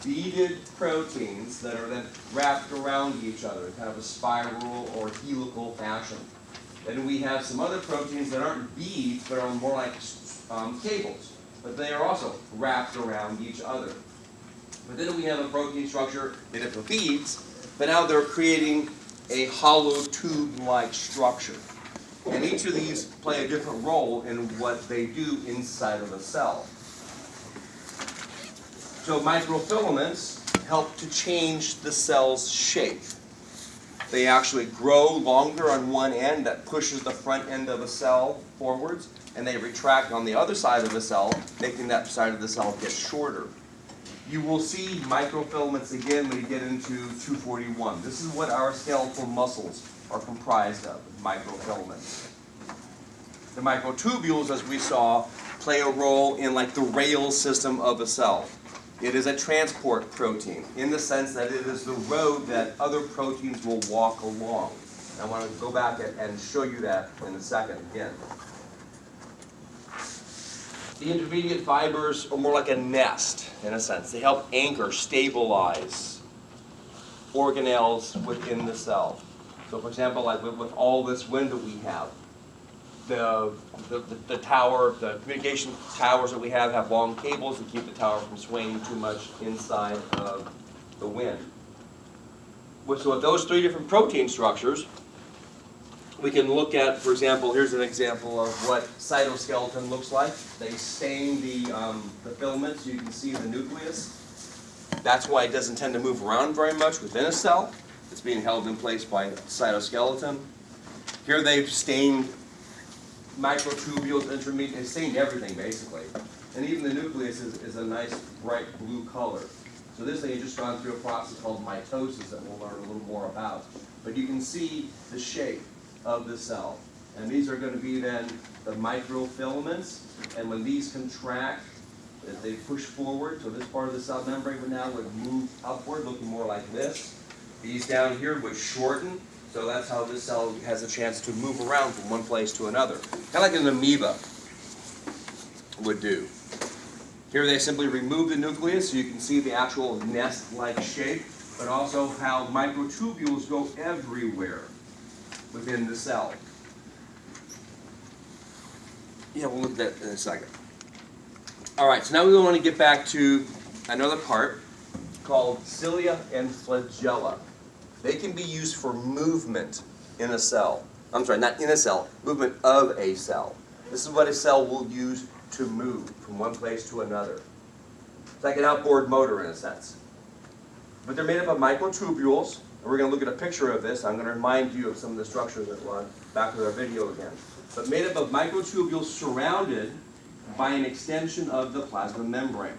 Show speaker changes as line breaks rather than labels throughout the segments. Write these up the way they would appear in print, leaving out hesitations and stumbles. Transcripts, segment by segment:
beaded proteins that are then wrapped around each other in kind of a spiral or helical fashion. Then we have some other proteins that aren't beads, but are more like cables, but they are also wrapped around each other. But then we have a protein structure made up of beads, but now they're creating a hollow tube-like structure. And each of these play a different role in what they do inside of a cell. So microfilaments help to change the cell's shape. They actually grow longer on one end that pushes the front end of a cell forwards, and they retract on the other side of the cell, making that side of the cell get shorter. You will see microfilaments again when you get into 241. This is what our skeletal muscles are comprised of, microfilaments. The microtubules, as we saw, play a role in like the rail system of a cell. It is a transport protein in the sense that it is the road that other proteins will walk along. I want to go back and show you that in a second again. The intermediate fibers are more like a nest, in a sense. They help anchor, stabilize organelles within the cell. So for example, like with all this wind that we have, the tower, the communication towers that we have long cables to keep the tower from swaying too much inside of the wind. So with those three different protein structures, we can look at, for example, here's an example of what cytoskeleton looks like. They stain the filaments. You can see the nucleus. That's why it doesn't tend to move around very much within a cell. It's being held in place by cytoskeleton. Here they've stained microtubules, intermediate, they've stained everything basically. And even the nucleus is a nice bright blue color. So this thing has just gone through a process called mitosis that we'll learn a little more about. But you can see the shape of the cell. And these are going to be then the microfilaments. And when these contract, as they push forward, so this part of the cell membrane would now move upward, looking more like this. These down here would shorten, so that's how this cell has a chance to move around from one place to another. Kind of like an amoeba would do. Here they simply remove the nucleus so you can see the actual nest-like shape, but also how microtubules go everywhere within the cell. Yeah, we'll look at that in a second. All right, so now we want to get back to another part called cilia and flagella. They can be used for movement in a cell. I'm sorry, not in a cell, movement of a cell. This is what a cell will use to move from one place to another. It's like an outboard motor in a sense. But they're made up of microtubules, and we're going to look at a picture of this. I'm going to remind you of some of the structures that were back with our video again. But made up of microtubules surrounded by an extension of the plasma membrane.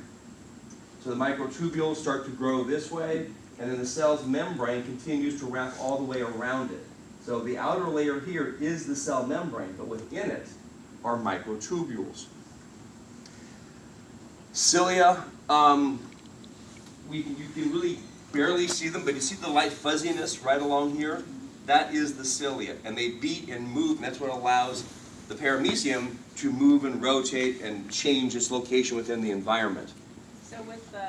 So the microtubules start to grow this way, and then the cell's membrane continues to wrap all the way around it. So the outer layer here is the cell membrane, but within it are microtubules. Cilia, you can really barely see them, but you see the light fuzziness right along here? That is the cilia, and they beat and move, and that's what allows the paramecium to move and rotate and change its location within the environment.
So with the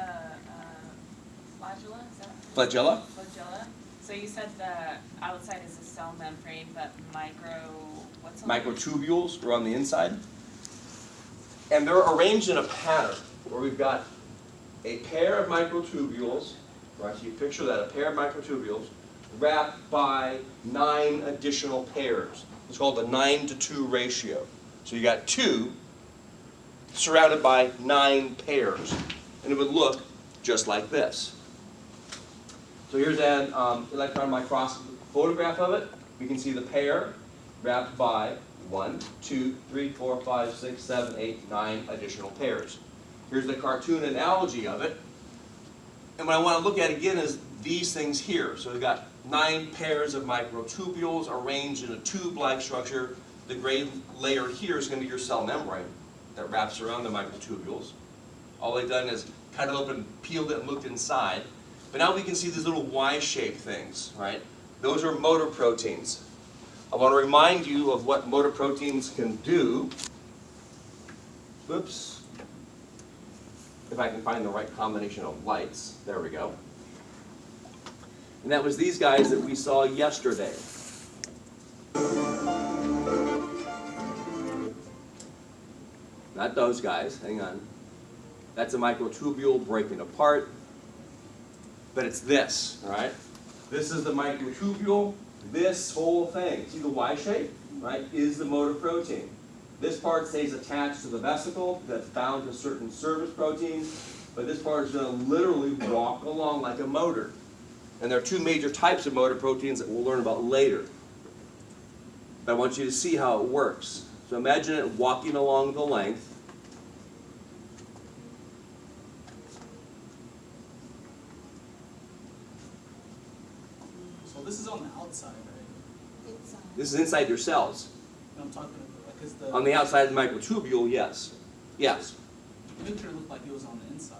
flagella, is that?
Flagella?
Flagella. So you said the outside is a cell membrane, but what's on
Microtubules are on the inside. And they're arranged in a pattern where we've got a pair of microtubules, right? So you picture that, a pair of microtubules wrapped by 9 additional pairs. It's called the 9-to-2 ratio. So you got 2 surrounded by 9 pairs. And it would look just like this. So here's an electron microscopy photograph of it. We can see the pair wrapped by 1, 2, 3, 4, 5, 6, 7, 8, 9 additional pairs. Here's the cartoon analogy of it. And what I want to look at again is these things here. So we've got 9 pairs of microtubules arranged in a tube-like structure. The gray layer here is going to be your cell membrane that wraps around the microtubules. All they've done is cut it open, peeled it, and looked inside. But now we can see these little Y-shaped things, right? Those are motor proteins. I want to remind you of what motor proteins can do. Whoops. if I can find the right combination of lights. There we go. And that was these guys that we saw yesterday. Not those guys, hang on. That's a microtubule breaking apart. But it's this, all right? This is the microtubule. This whole thing, see the Y shape, right, is the motor protein. This part stays attached to the vesicle that's bound to certain service proteins, but this part is going to literally walk along like a motor. And there are two major types of motor proteins that we'll learn about later. But I want you to see how it works. So imagine it walking along the length.
So this is on the outside, right?
This is inside your cells.
No, I'm talking about, because the
On the outside of the microtubule, yes. Yes.
picture looked like it was on the inside.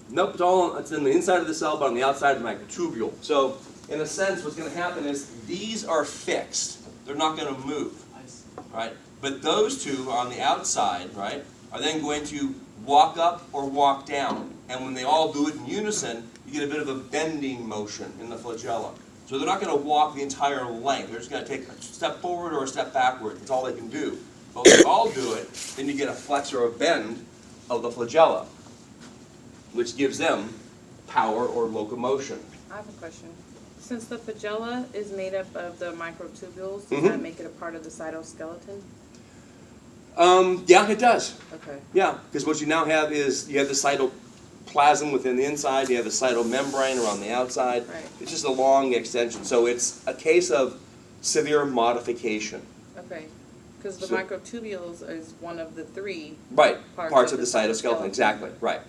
Nope, it's in the inside of the cell, but on the outside of the microtubule. So, in a sense, what's going to happen is these are fixed. They're not going to move,
I see.
right? But those two on the outside, right, are then going to walk up or walk down. And when they all do it in unison, you get a bit of a bending motion in the flagella. So they're not going to walk the entire length. They're just going to take a step forward or a step backward. That's all they can do. But when they all do it, then you get a flex or a bend of the flagella, which gives them power or locomotion.
I have a question. Since the flagella is made up of the microtubules, does
Mhm.
that make it a part of the cytoskeleton?
Yeah, it does.
Okay.
Yeah, because what you now have is you have the cytoplasm within the inside, you have the cytomembrane around the outside.
Right.
It's just a long extension. So it's a case of severe modification.
Okay. Because the
So-
microtubules is one of the three.
Right,
Parts
parts
of
of the
the
cytoskeleton,
cytoskeleton.
exactly, right.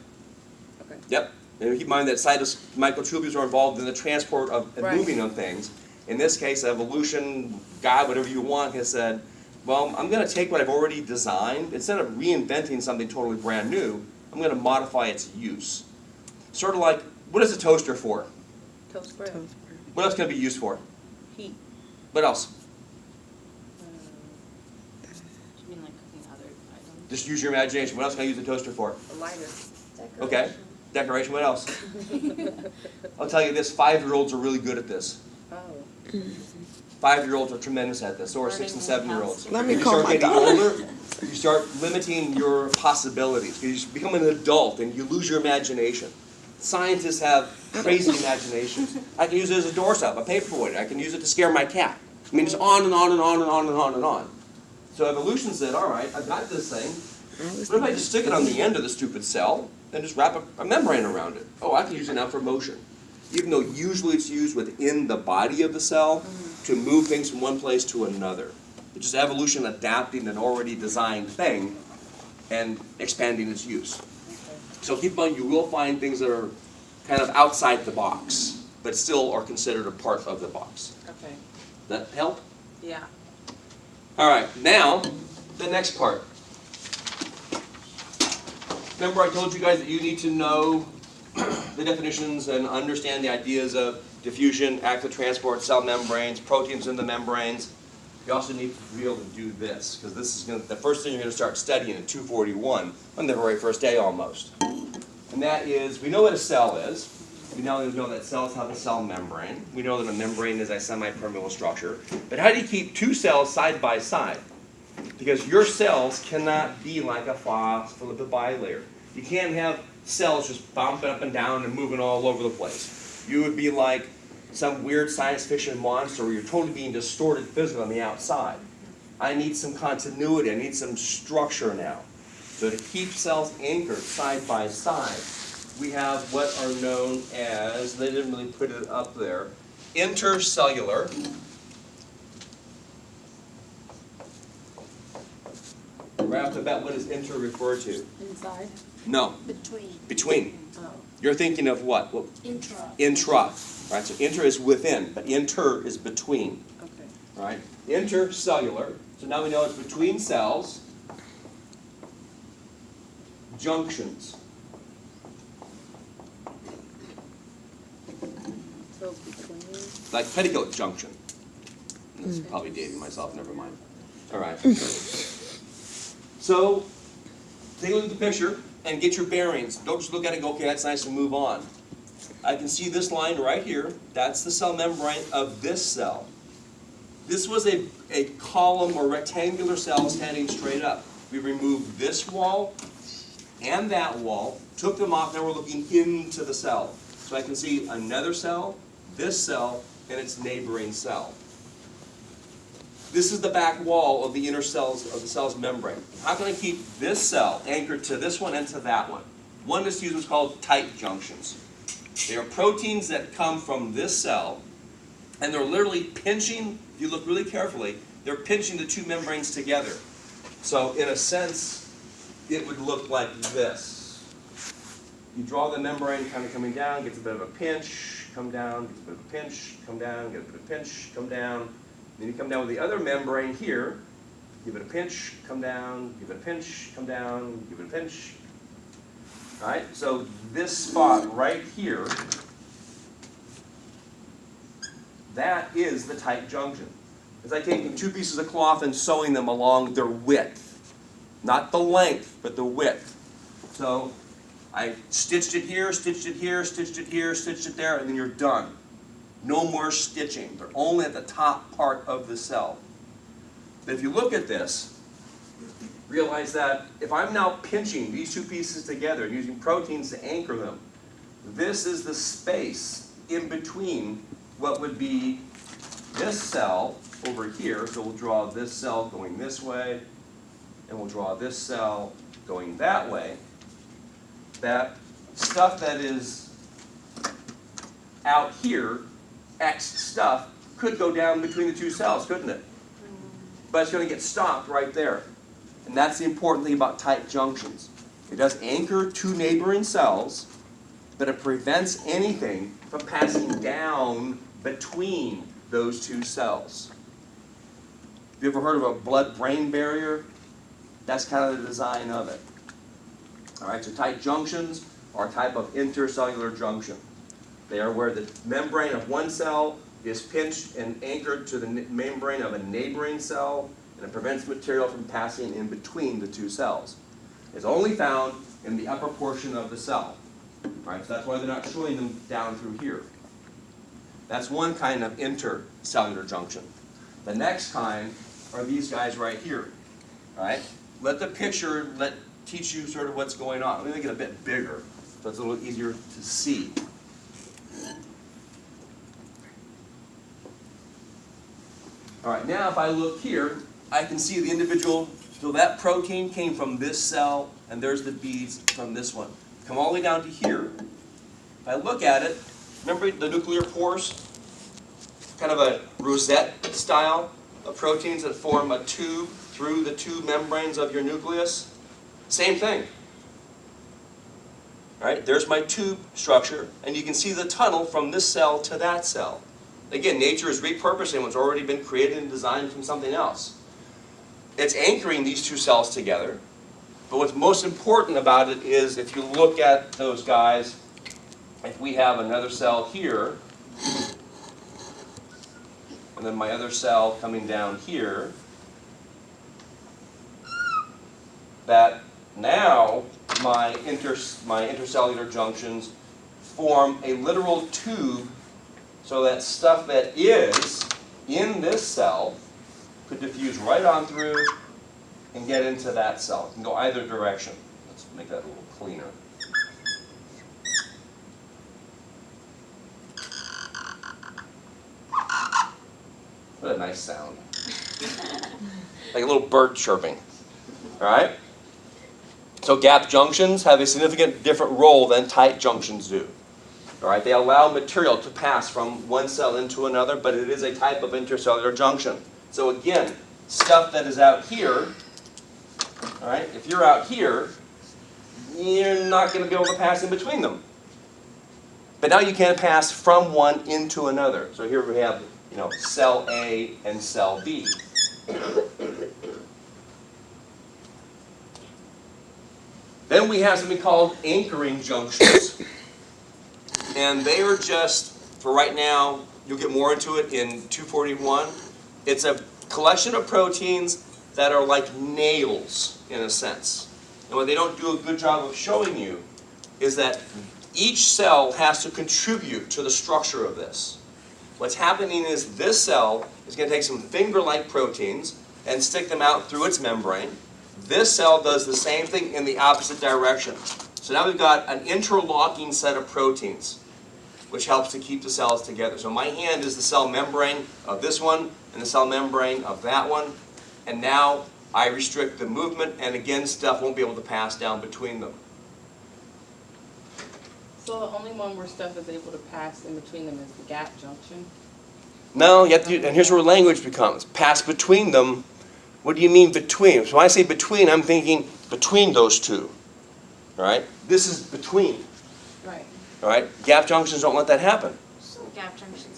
Okay.
Yep, and keep in mind that microtubules are involved in the transport of and
Right.
moving of things. In this case, evolution, God, whatever you want, has said, well, I'm going to take what I've already designed, instead of reinventing something totally brand new, I'm going to modify its use. Sort of like, what is a toaster for?
Toast bread.
What else can it be used for?
Heat.
What else?
Do you mean like cooking other items?
Just use your imagination. What else can I use a toaster for?
A lighter.
Okay, decoration, what else? I'll tell you this, 5-year-olds are really good at this.
Oh.
5-year-olds are tremendous at this, or 6 and
Learning
7-year-olds.
Let me
If you
call
start
my
getting
daughter.
older, you start limiting your possibilities, because you become an adult and you lose your imagination. Scientists have crazy imaginations. I can use it as a doorstop, a paperweight. I can use it to scare my cat. I mean, it's on and on and on and on and on and on. So evolution said, all right, I've got this thing. What if I just stick it on the end of the stupid cell and just wrap a membrane around it? Oh, I can use it now for motion. Even though usually it's used within the body of the cell to move things from one place to another. It's just evolution adapting an already designed thing and expanding its use. So keep in mind, you will find things that are kind of outside the box, but still are considered a part of the box.
Okay.
That help?
Yeah.
All right, now, the next part. Remember I told you guys that you need to know the definitions and understand the ideas of diffusion, active transport, cell membranes, proteins in the membranes. You also need to be able to do this, because this is the first thing you're going to start studying in 241 on the very first day almost. And that is, we know what a cell is. We now know that cells have a cell membrane. We know that a membrane is a semi-permeable structure. But how do you keep two cells side by side? Because your cells cannot be like a phospholipid bilayer. You can't have cells just bumping up and down and moving all over the place. You would be like some weird science fiction monster where you're totally being distorted physically on the outside. I need some continuity, I need some structure now. So to keep cells anchored side by side, we have what are known as, they didn't really put it up there, intercellular right off the bat, what does inter refer to?
Inside,
No,
between,
between.
oh,
You're thinking of what? Well,
intra.
intra, right? So inter is within, but inter is between,
Okay.
right? Intercellular, so now we know it's between cells. Junctions.
So between.
Like petticoat junction. That's probably dating myself, never mind. All right. So, take a look at the picture. and get your bearings. Don't just look at it and go, okay, that's nice, and move on. I can see this line right here. That's the cell membrane of this cell. This was a column or rectangular cell standing straight up. We removed this wall and that wall, took them off, now we're looking into the cell. So I can see another cell, this cell, and its neighboring cell. This is the back wall of the inner cells of the cell's membrane. How can I keep this cell anchored to this one and to that one? One is used what's called tight junctions. They are proteins that come from this cell, and they're literally pinching, if you look really carefully, they're pinching the two membranes together. So in a sense, it would look like this. You draw the membrane kind of coming down, gets a bit of a pinch, come down, gets a bit of a pinch, come down, get a bit of a pinch, come down. Then you come down with the other membrane here, give it a pinch, come down, give it a pinch, come down, give it a pinch. All right, so this spot right here, that is the tight junction. It's like taking two pieces of cloth and sewing them along their width. Not the length, but the width. So I stitched it here, stitched it here, stitched it here, stitched it there, and then you're done. No more stitching. They're only at the top part of the cell. But if you look at this, realize that if I'm now pinching these two pieces together and using proteins to anchor them, this is the space in between what would be this cell over here. So we'll draw this cell going this way, and we'll draw this cell going that way. That stuff that is out here, X stuff, could go down between the two cells, couldn't it? But it's going to get stopped right there. And that's the important thing about tight junctions. It does anchor two neighboring cells, but it prevents anything from passing down between those two cells. Have you ever heard of a blood-brain barrier? That's kind of the design of it. All right, so tight junctions are a type of intercellular junction. They are where the membrane of one cell is pinched and anchored to the membrane of a neighboring cell, and it prevents material from passing in between the two cells. It's only found in the upper portion of the cell. All right, so that's why they're not showing them down through here. That's one kind of intercellular junction. The next kind are these guys right here. All right, let the picture teach you sort of what's going on. Let me make it a bit bigger so it's a little easier to see. All right, now if I look here, I can see the individual, so that protein came from this cell, and there's the beads from this one. Come all the way down to here. If I look at it, remember the nuclear pores? Kind of a rosette style of proteins that form a tube through the two membranes of your nucleus. Same thing. All right, there's my tube structure, and you can see the tunnel from this cell to that cell. Again, nature is repurposing what's already been created and designed from something else. It's anchoring these two cells together, but what's most important about it is if you look at those guys, if we have another cell here, and then my other cell coming down here, that now my intercellular junctions form a literal tube so that stuff that is in this cell could diffuse right on through and get into that cell. It can go either direction. Let's make that a little cleaner. What a nice sound. Like a little bird chirping. All right? So gap junctions have a significant different role than tight junctions do. All right? They allow material to pass from one cell into another, but it is a type of intercellular junction. So again, stuff that is out here, all right, if you're out here, you're not going to be able to pass in between them. But now you can pass from one into another. So here we have, cell A and cell B. Then we have something called anchoring junctions. And they are just, for right now, you'll get more into it in 241. It's a collection of proteins that are like nails, in a sense. And what they don't do a good job of showing you is that each cell has to contribute to the structure of this. What's happening is this cell is going to take some finger-like proteins and stick them out through its membrane. This cell does the same thing in the opposite direction. So now we've got an interlocking set of proteins, which helps to keep the cells together. So my hand is the cell membrane of this one and the cell membrane of that one. And now I restrict the movement, and again, stuff won't be able to pass down between them.
So the only one where stuff is able to pass in between them is the gap junction?
No, you have to, and here's where language becomes. Pass between them. What do you mean between? So when I say between, I'm thinking between those two. All right? This is between.
Right.
All right? Gap junctions don't let that happen.
So gap junctions